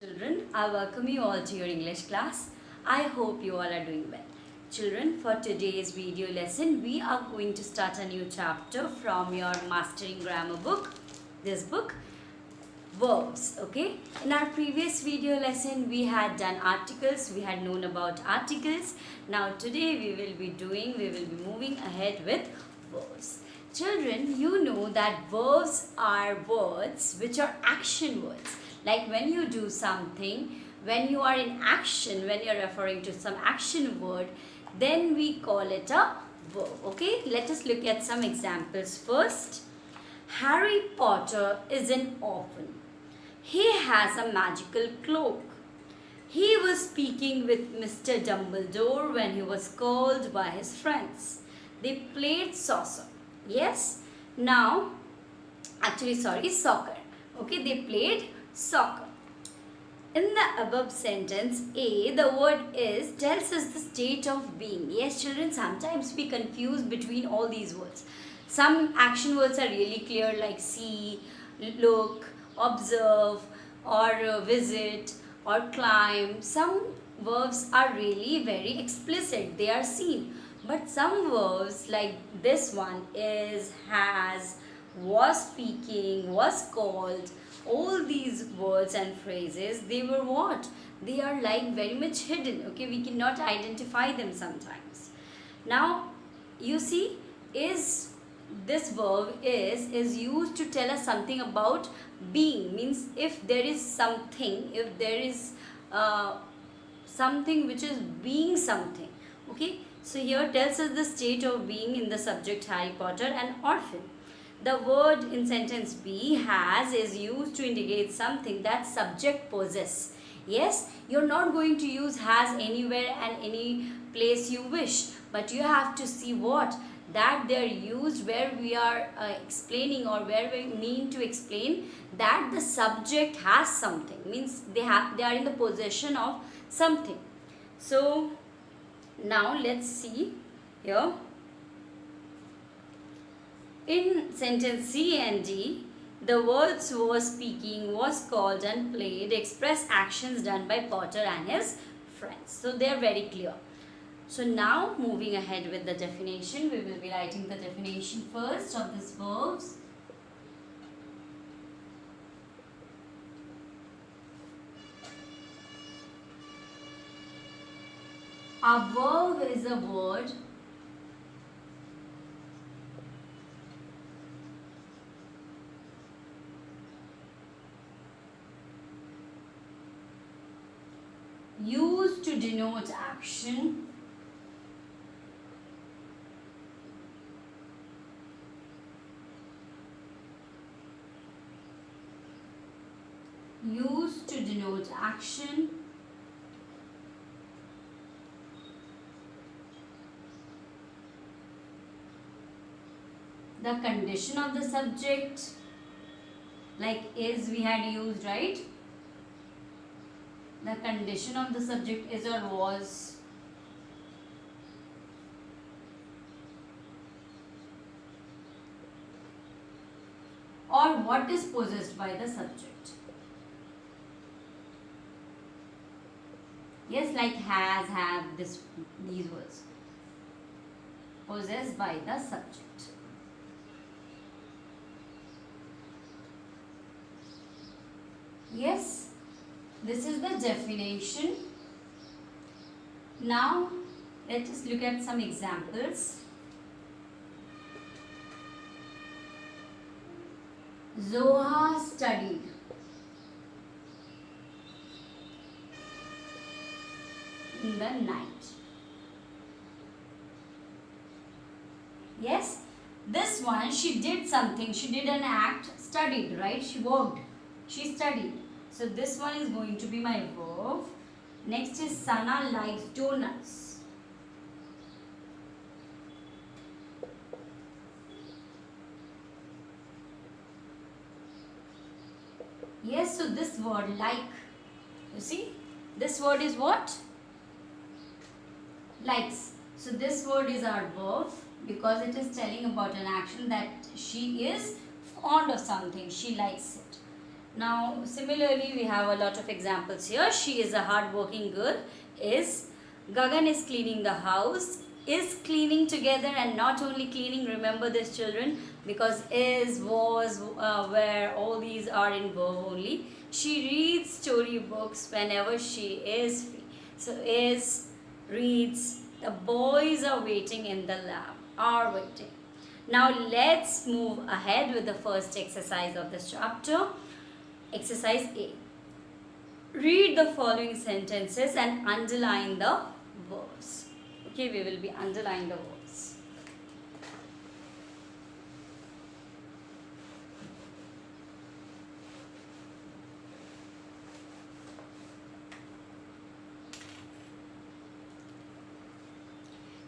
Children, I welcome you all to your English class. I hope you all are doing well. Children, for today's video lesson, we are going to start a new chapter from your Mastering Grammar book. This book, verbs, okay? In our previous video lesson, we had done articles, we had known about articles. Now today we will be moving ahead with verbs. Children, you know that verbs are words which are action words. Like when you do something, when you are in action, when you are referring to some action word, then we call it a verb. Okay, let us look at some examples first. Harry Potter is an orphan. He has a magical cloak. He was speaking with Mr. Dumbledore when he was called by his friends. They played saucer. Yes? Now, soccer. Okay, they played soccer. In the above sentence, A, the word is tells us the state of being. Yes, children, sometimes we confuse between all these words. Some action words are really clear like see, look, observe, or visit, or climb. Some verbs are really very explicit. They are seen. But some verbs like this one is, has, was speaking, was called, all these words and phrases, they were what? They are like very much hidden. Okay, we cannot identify them sometimes. Now, you see, is this verb is used to tell us something about being. Means if there is something, if there is something which is being something. Okay, so here tells us the state of being in the subject Harry Potter, an orphan. The word in sentence B, has, is used to indicate something that subject possess. Yes, you're not going to use has anywhere and any place you wish, but you have to see what? That they are used where we are explaining, or where we mean to explain that the subject has something. Means they are in the possession of something. So now let's see here. In sentence C and D, the words was speaking, was called and played express actions done by Potter and his friends. So they are very clear. So now moving ahead with the definition, we will be writing the definition first of these verbs. A verb is a word used to denote action the condition of the subject, like is we had used, right? The condition of the subject is or was. Or what is possessed by the subject. Yes, like has, have, these words. Possessed by the subject. Yes, this is the definition. Now, let us look at some examples. Zoha studied. In the night. Yes, this one, she did something, she did an act, studied, right? She worked, she studied. So this one is going to be my verb. Next is Sana likes donuts. Yes, so this word like, you see, this word is what? Likes. So this word is our verb because it is telling about an action that she is fond of something, she likes it. Now, similarly, we have a lot of examples here. She is a hard-working girl. Is Gagan is cleaning the house. Is cleaning together, and not only cleaning. Remember this, children, because is, was, where, all these are in verb only. She reads storybooks whenever she is free. So is, reads. The boys are waiting in the lab. Are waiting. Now let's move ahead with the first exercise of this chapter. Exercise A. Read the following sentences and underline the verbs. Okay, we will be underlining the verbs.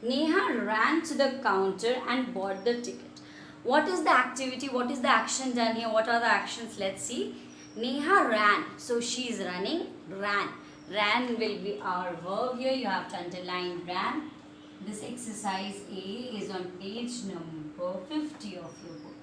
Neha ran to the counter and bought the ticket. What is the activity? What is the action done here? What are the actions? Let's see. Neha ran. So she is running. Ran. Ran will be our verb here. You have to underline ran. This exercise A is on page number 50 of your book.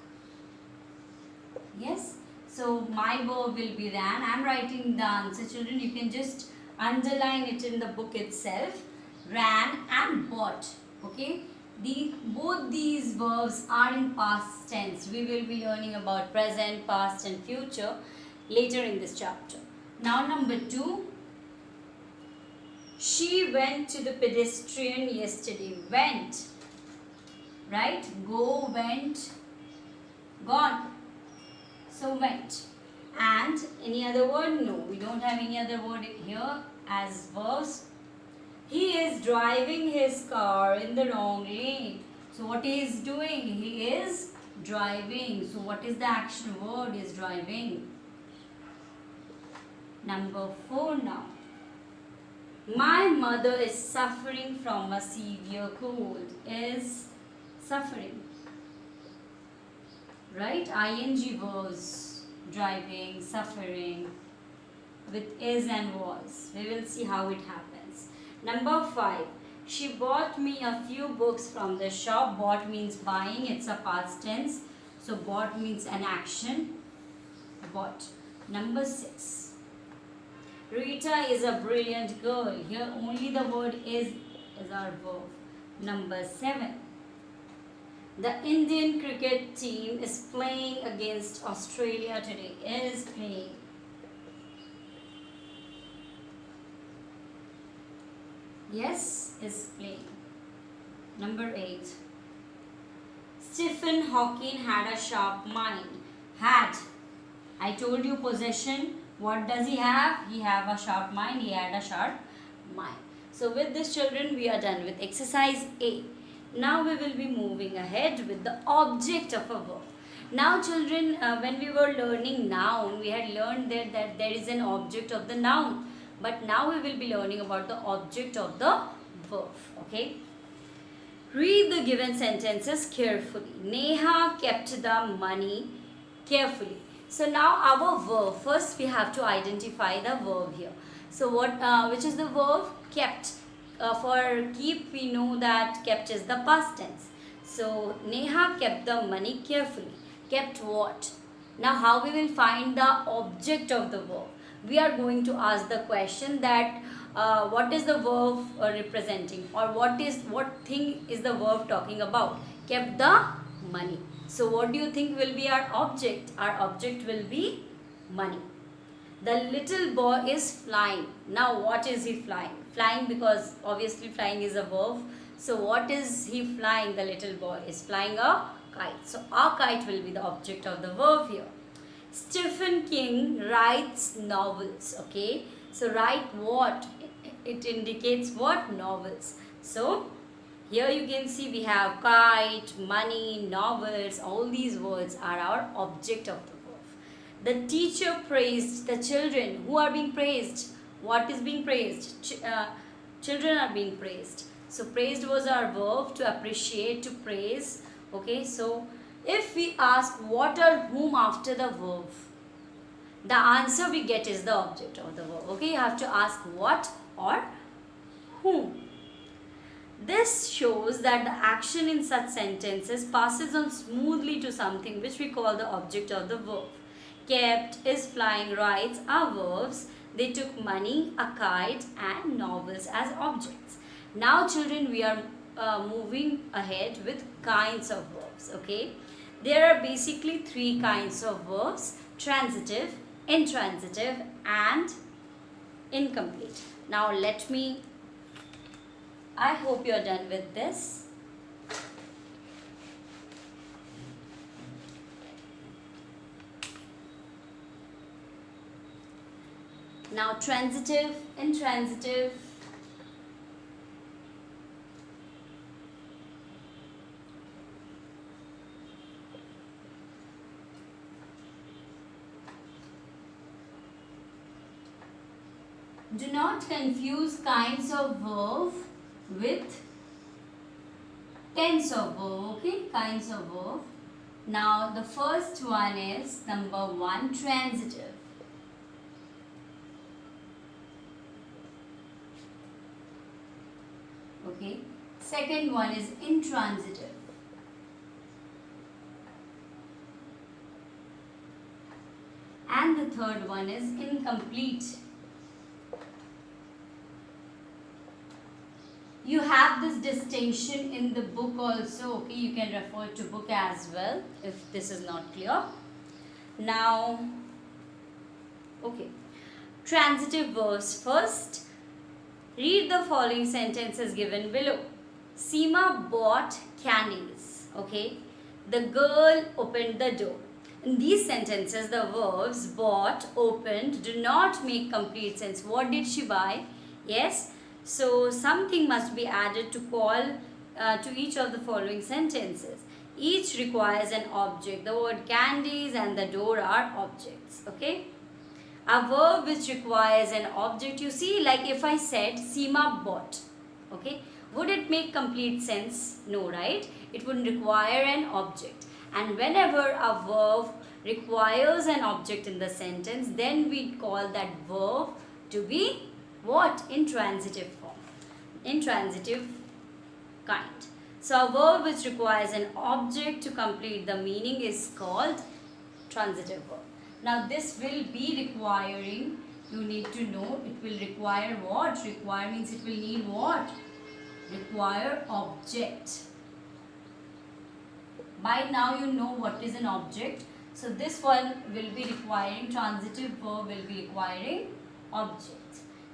Yes. So my verb will be ran. I am writing the answer, children. You can just underline it in the book itself. Ran and bought. Okay. Both these verbs are in past tense. We will be learning about present, past and future later in this chapter. Now number 2. She went to the pedestrian yesterday. Went. Right? Go, went, gone. So went. And any other word? No. We don't have any other word here as verbs. He is driving his car in the wrong lane. So what he is doing? He is driving. So what is the action word? Is driving. Number 4 now. My mother is suffering from a severe cold. Is suffering. Right? ING verbs. Driving, suffering. With is and was. We will see how it happens. Number 5. She bought me a few books from the shop. Bought means buying. It's a past tense. So bought means an action. Bought. Number 6. Rita is a brilliant girl. Here only the word is our verb. Number 7. The Indian cricket team is playing against Australia today. Is playing. Yes, is playing. Number 8. Stephen Hawking had a sharp mind. Had. I told you possession. What does he have? He have a sharp mind. He had a sharp mind. So with this, children, we are done with exercise A. Now we will be moving ahead with the object of a verb. Now children, when we were learning noun, we had learned that there is an object of the noun. But now we will be learning about the object of the verb. Okay. Read the given sentences carefully. Neha kept the money carefully. So now our verb. First we have to identify the verb here. So which is the verb? Kept. For keep we know that kept is the past tense. So Neha kept the money carefully. Kept what? Now how we will find the object of the verb? We are going to ask the question that what is the verb representing, or what thing is the verb talking about? Kept the money. So what do you think will be our object? Our object will be money. The little boy is flying. Now what is he flying? Flying, because obviously flying is a verb. So what is he flying? The little boy is flying a kite. So our kite will be the object of the verb here. Stephen King writes novels. Okay. So write what? It indicates what? Novels. So here you can see we have kite, money, novels. All these words are our object of the verb. The teacher praised the children. Who are being praised? What is being praised? Children are being praised. So praised was our verb, to appreciate, to praise. Okay, so if we ask what or whom after the verb, the answer we get is the object of the verb. Okay, you have to ask what or whom. This shows that the action in such sentences passes on smoothly to something which we call the object of the verb. kept, is flying, writes are verbs. They took money, a kite and novels as objects. Now children, we are moving ahead with kinds of verbs. Okay, there are basically three kinds of verbs: transitive, intransitive and incomplete. Now I hope you are done with this. Now transitive, intransitive, do not confuse kinds of verb with tense of verb. Okay, kinds of verb. Now the first one is number 1, transitive. Okay, second one is intransitive. And the third one is incomplete. You have this distinction in the book also. Okay, you can refer to book as well if this is not clear. Now, okay, transitive verbs first. Read the following sentences given below. Seema bought candies. Okay, the girl opened the door. In these sentences, the verbs bought, opened do not make complete sense. What did she buy? Yes. So something must be added to call to each of the following sentences. Each requires an object. The word candies and the door are objects. Okay. A verb which requires an object. You see, like if I said Seema bought. Okay. Would it make complete sense? No, right? It would require an object. And whenever a verb requires an object in the sentence, then we call that verb to be what? Intransitive form. Intransitive kind. So a verb which requires an object to complete the meaning is called transitive verb. Now this will be requiring, you need to know, it will require what? Require means it will need what? Require object. By now you know what is an object. So this one will be requiring, transitive verb will be requiring object.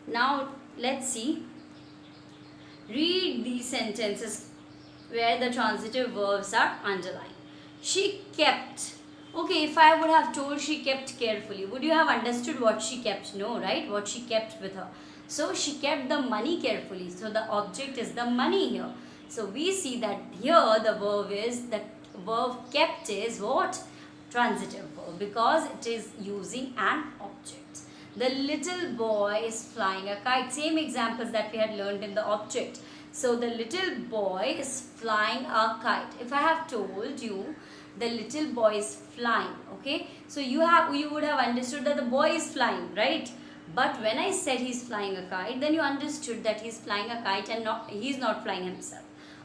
Now let's see. Read these sentences where the transitive verbs are underlined. She kept. Okay, if I would have told she kept carefully, would you have understood what she kept? No, right? What she kept with her. So she kept the money carefully. So the object is the money here. So we see that here the verb is, the verb kept is what? Transitive verb, because it is using an object. The little boy is flying a kite. Same examples that we had learned in the object. So the little boy is flying a kite. If I have told you the little boy is flying, okay, so you would have understood that the boy is flying, right? But when I said he's flying a kite, then you understood that he's flying a kite and he's not flying himself.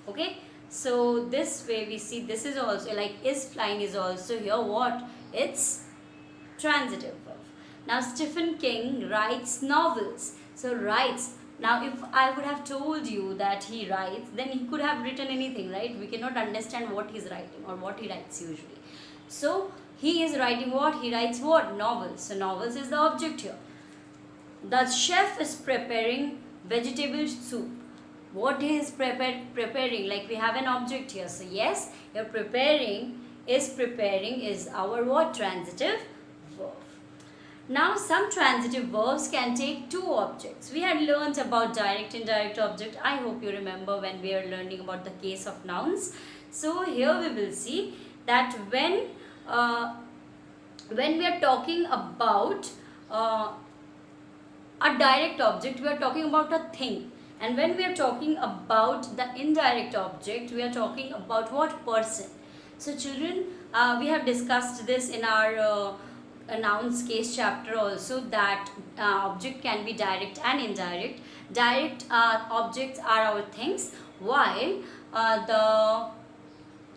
Okay, so this way we see this is also like is flying is also here what? It's transitive verb. Now Stephen King writes novels. So writes. Now if I would have told you that he writes, then he could have written anything, right? We cannot understand what he's writing or what he writes usually. So he is writing what? He writes what? Novels. So novels is the object here. The chef is preparing vegetable soup. What he is preparing? Like we have an object here. So yes, you're preparing is our what? Transitive verb. Now some transitive verbs can take two objects. We had learned about direct, indirect object. I hope you remember when we are learning about the case of nouns. So here we will see that when we are talking about a direct object, we are talking about a thing. And when we are talking about the indirect object, we are talking about what? Person. So children, we have discussed this in our nouns case chapter also, that object can be direct and indirect. Direct objects are our things, while the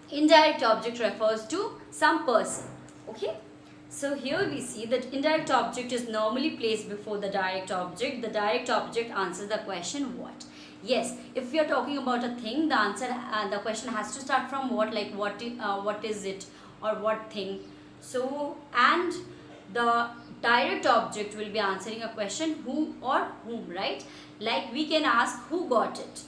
indirect object refers to some person. Okay, So here we see that indirect object is normally placed before the direct object. The direct object answers the question what. Yes, if we are talking about a thing, the answer, the question has to start from what, like what is it or what thing. So, and the direct object will be answering a question who or whom, right? Like we can ask who got it.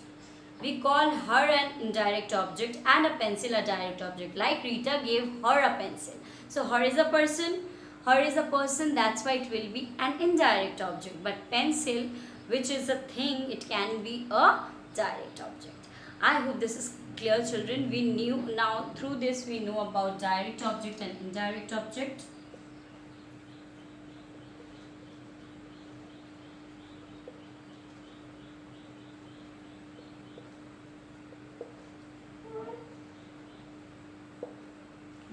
We call her an indirect object and a pencil a direct object. Like Rita gave her a pencil. So her is a person, that's why it will be an indirect object. But pencil, which is a thing, it can be a direct object. I hope this is clear, children. We knew, now through this we know about direct object and indirect object.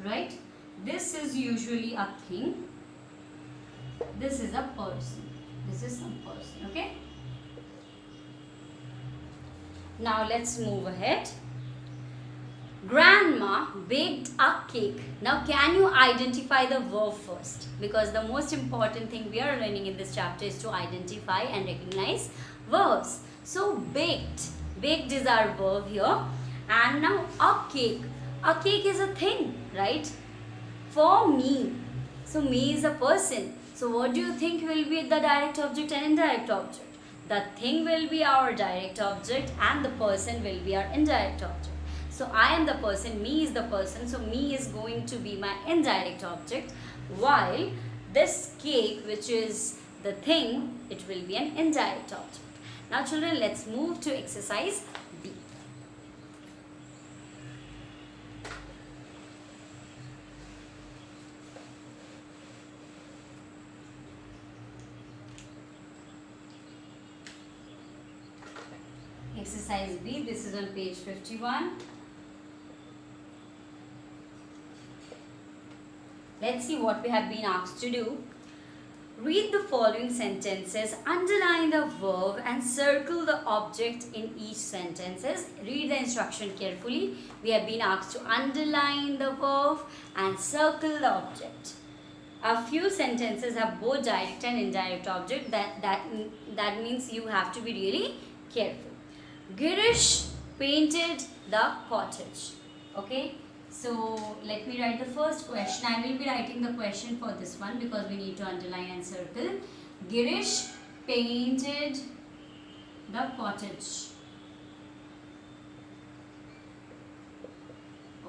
Right? This is usually a thing. This is a person. This is some person. Okay? Now let's move ahead. Grandma baked a cake. Now can you identify the verb first? Because the most important thing we are learning in this chapter is to identify and recognize verbs. So baked. Baked is our verb here. And now a cake. A cake is a thing, right? For me. So me is a person. So what do you think will be the direct object and indirect object? The thing will be our direct object and the person will be our indirect object. So I am the person, me is the person, so me is going to be my indirect object, while this cake, which is the thing, it will be an indirect object. Now children, let's move to exercise B. Exercise B, this is on page 51. Let's see what we have been asked to do. Read the following sentences, underline the verb and circle the object in each sentences. Read the instruction carefully. We have been asked to underline the verb and circle the object. A few sentences have both direct and indirect object. That means you have to be really careful. Girish painted the cottage. Okay, so let me write the first question. I will be writing the question for this one because we need to underline and circle. Girish painted the cottage.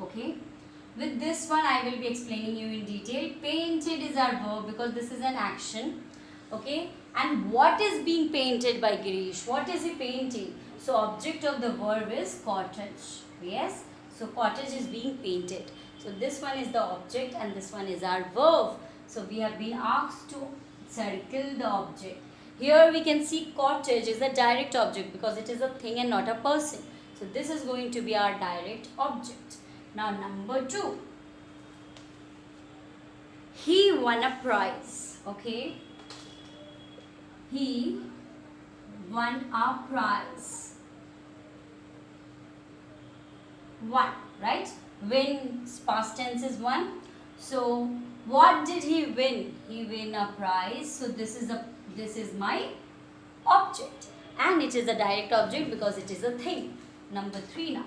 Okay, with this one I will be explaining you in detail. Painted is our verb because this is an action. Okay, and what is being painted by Girish? What is he painting? So object of the verb is cottage. Yes. So cottage is being painted. So this one is the object and this one is our verb. So we have been asked to circle the object. Here we can see cottage is a direct object because it is a thing and not a person. So this is going to be our direct object. Now number 2. He won a prize. Okay. He won a prize. Won, right? Win, past tense is won. So what did he win? He win a prize. So this is my object and it is a direct object because it is a thing. Number 3 now.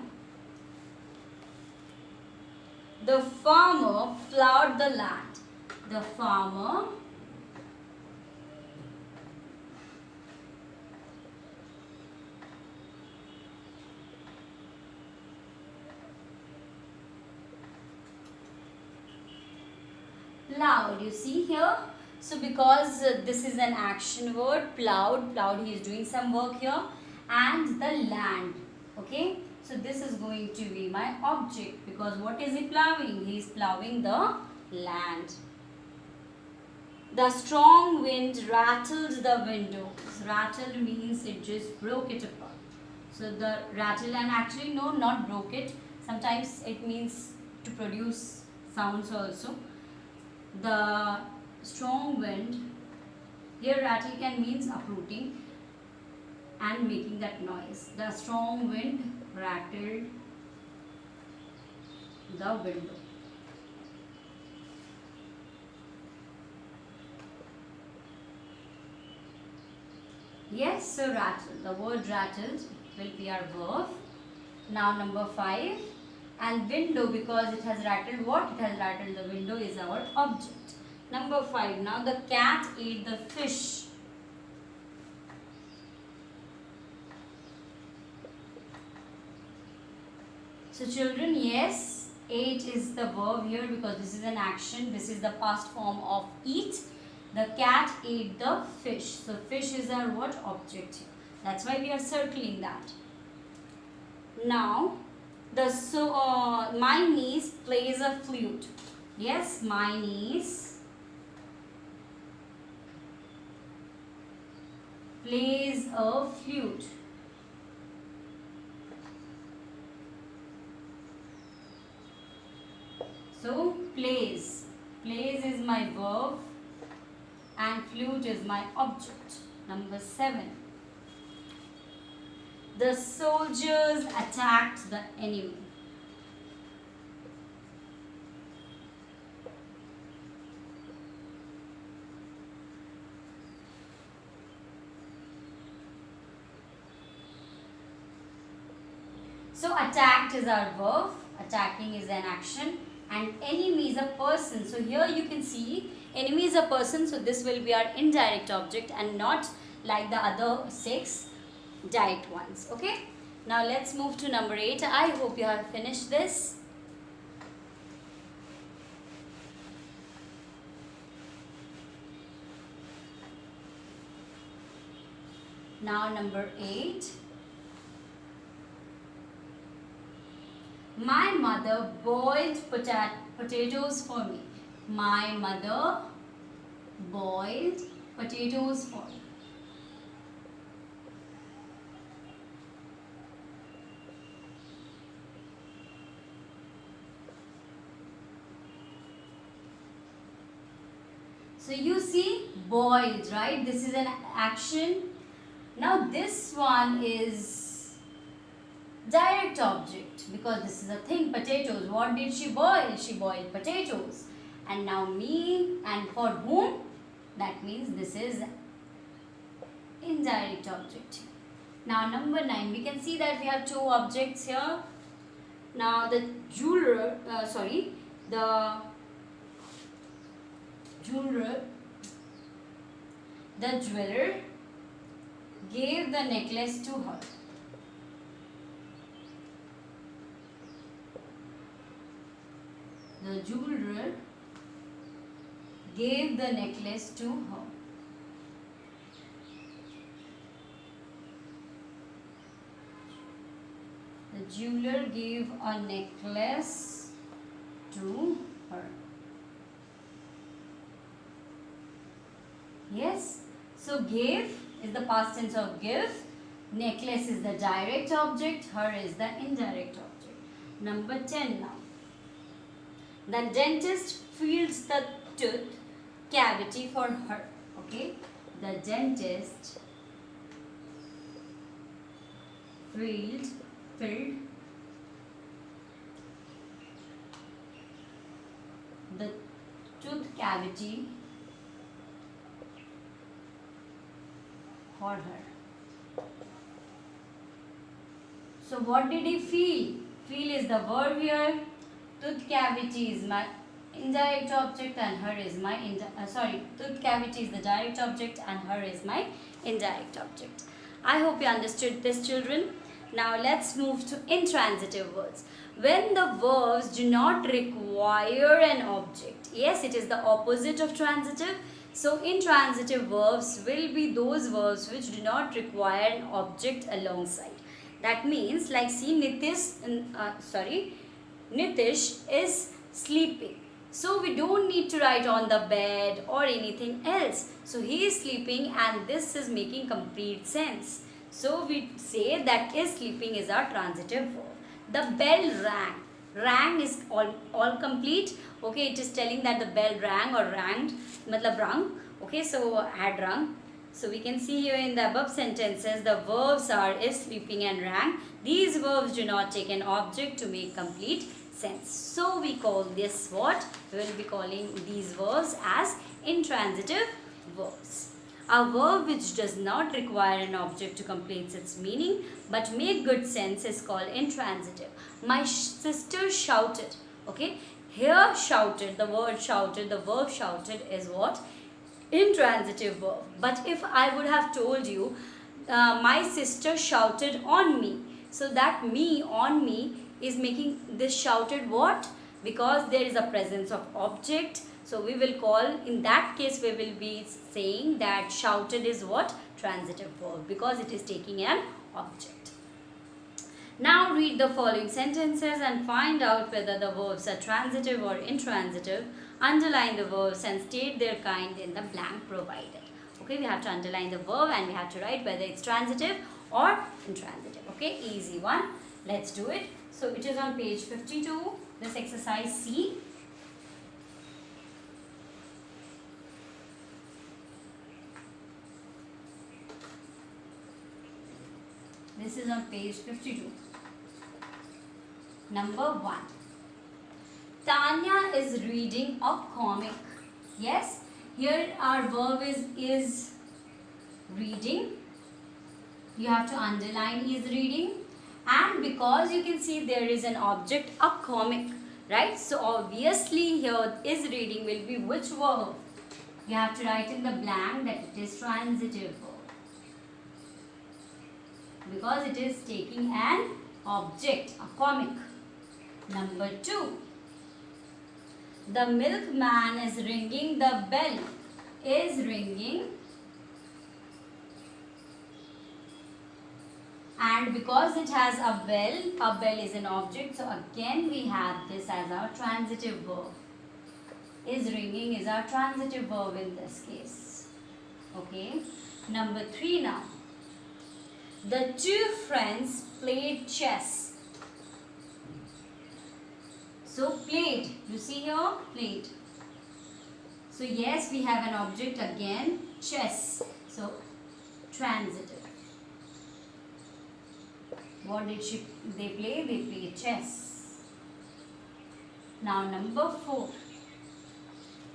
The farmer plowed the land. The farmer plowed, you see here. So because this is an action word, plowed, he is doing some work here, and the land. Okay, so this is going to be my object because what is he plowing? He is plowing the land. The strong wind rattled the windows. Rattled means it just broke it apart. So the rattle, and actually no, not broke it. Sometimes it means to produce sounds also. The strong wind, here rattle can means uprooting and making that noise. The strong wind rattled the window. Yes, so rattle. The word rattled will be our verb. Now number 5. And window, because it has rattled what? It has rattled the window, is our object. Number 5. Now the cat ate the fish. So children, yes, ate is the verb here because this is an action. This is the past form of eat. The cat ate the fish. So fish is our what? Object here. That's why we are circling that. Now, my niece plays a flute. Yes, my niece plays a flute. So, plays. Plays is my verb and flute is my object. Number 7. The soldiers attacked the enemy. So attacked is our verb, attacking is an action, and enemy is a person. So here you can see enemy is a person, so this will be our indirect object and not like the other 6 direct ones. Okay, now let's move to number 8. I hope you have finished this. Now number 8. My mother boiled potatoes for me. My mother boiled potatoes for me. So you see boiled, right? This is an action. Now this one is direct object because this is a thing, potatoes. What did she boil? She boiled potatoes. And now me, and for whom? That means this is indirect object. Now number 9, we can see that we have 2 objects here. Now the jeweler gave the necklace to her. The jeweler gave the necklace to her. The jeweler gave a necklace to her. Yes, so gave is the past tense of give, necklace is the direct object, her is the indirect object. Number 10 now. The dentist feels the tooth cavity for her. Okay, the dentist filled the tooth cavity for her. So what did he feel? Feel is the verb here. Tooth cavity is my indirect object and her is my tooth cavity is the direct object and her is my indirect object. I hope you understood this, children. Now let's move to intransitive words. When the verbs do not require an object. Yes, it is the opposite of transitive. So intransitive verbs will be those verbs which do not require an object alongside. That means, like see, Nitish is sleeping. So we don't need to write on the bed or anything else. So he is sleeping and this is making complete sense. So we say that is sleeping is our transitive verb. The bell rang. Rang is all complete. Okay, it is telling that the bell rang or ranged, matlab rung. Okay, so had rung. So we can see here in the above sentences, the verbs are is, sleeping and rang. These verbs do not take an object to make complete sense. So we call this what? We will be calling these verbs as intransitive verbs. A verb which does not require an object to complete its meaning but make good sense is called intransitive. My sister shouted. Okay, here shouted, the word shouted, the verb shouted is what? Intransitive verb. But if I would have told you, my sister shouted on me, so that me, on me, is making this shouted what? Because there is a presence of object, so we will call, in that case we will be saying that shouted is what? Transitive verb, because it is taking an object. Now read the following sentences and find out whether the verbs are transitive or intransitive. Underline the verbs and state their kind in the blank provided. Okay, we have to underline the verb and we have to write whether it's transitive or intransitive. Okay, easy one. Let's do it. So it is on page 52, this exercise C. This is on page 52. Number 1. Tanya is reading a comic. Yes, here our verb is reading. You have to underline is reading, and because you can see there is an object, a comic, right? So obviously here is reading will be which verb? You have to write in the blank that it is transitive verb, because it is taking an object, a comic. Number 2. The milkman is ringing the bell. Is ringing, and because it has a bell is an object, so again we have this as our transitive verb. Is ringing is our transitive verb in this case. Okay. Number 3 now. The two friends played chess. So played, you see here, played. So yes, we have an object again, chess. So transitive. What did they play? They played chess. Now number 4.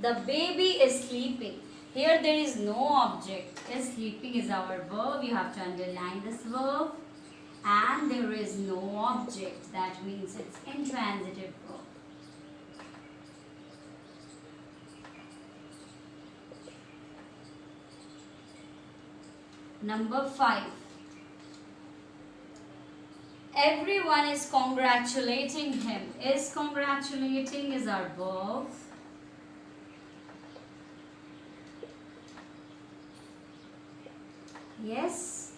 The baby is sleeping. Here there is no object. Is sleeping is our verb. You have to underline this verb. And there is no object. That means it's intransitive verb. Number 5. Everyone is congratulating him. Is congratulating is our verb. Yes.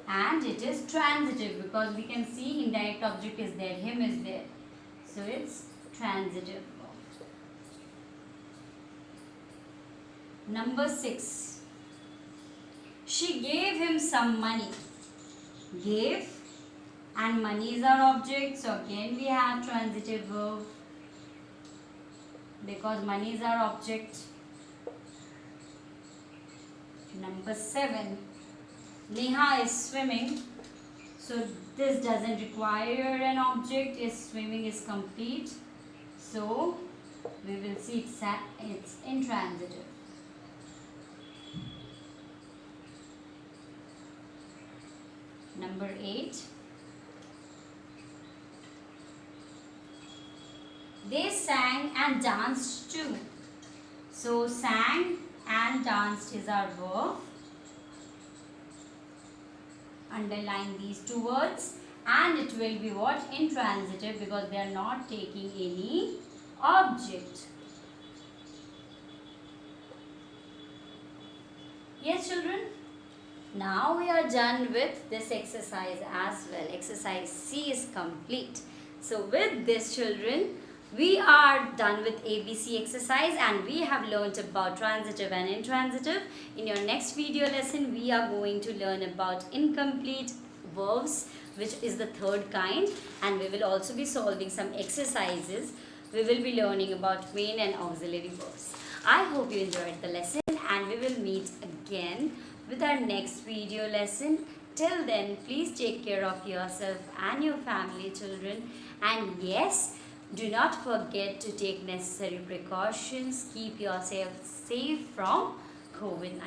And it is transitive because we can see indirect object is there, him is there. So it's transitive verb. Number 6. She gave him some money. Gave and money is our object. So again we have transitive verb because money is our object. Number 7. Neha is swimming. So this doesn't require an object. Is swimming is complete. So we will see it's intransitive. Number 8. They sang and danced too. So sang and danced is our verb. Underline these two words and it will be what? Intransitive because they are not taking any object. Yes, children? Now we are done with this exercise as well. Exercise C is complete. So with this, children, we are done with ABC exercise and we have learnt about transitive and intransitive. In your next video lesson, we are going to learn about incomplete verbs, which is the third kind, and we will also be solving some exercises. We will be learning about main and auxiliary verbs. I hope you enjoyed the lesson and we will meet again with our next video lesson. Till then, please take care of yourself and your family, children. And yes, do not forget to take necessary precautions. Keep yourself safe from COVID-19.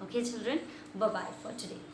Okay children, bye bye for today.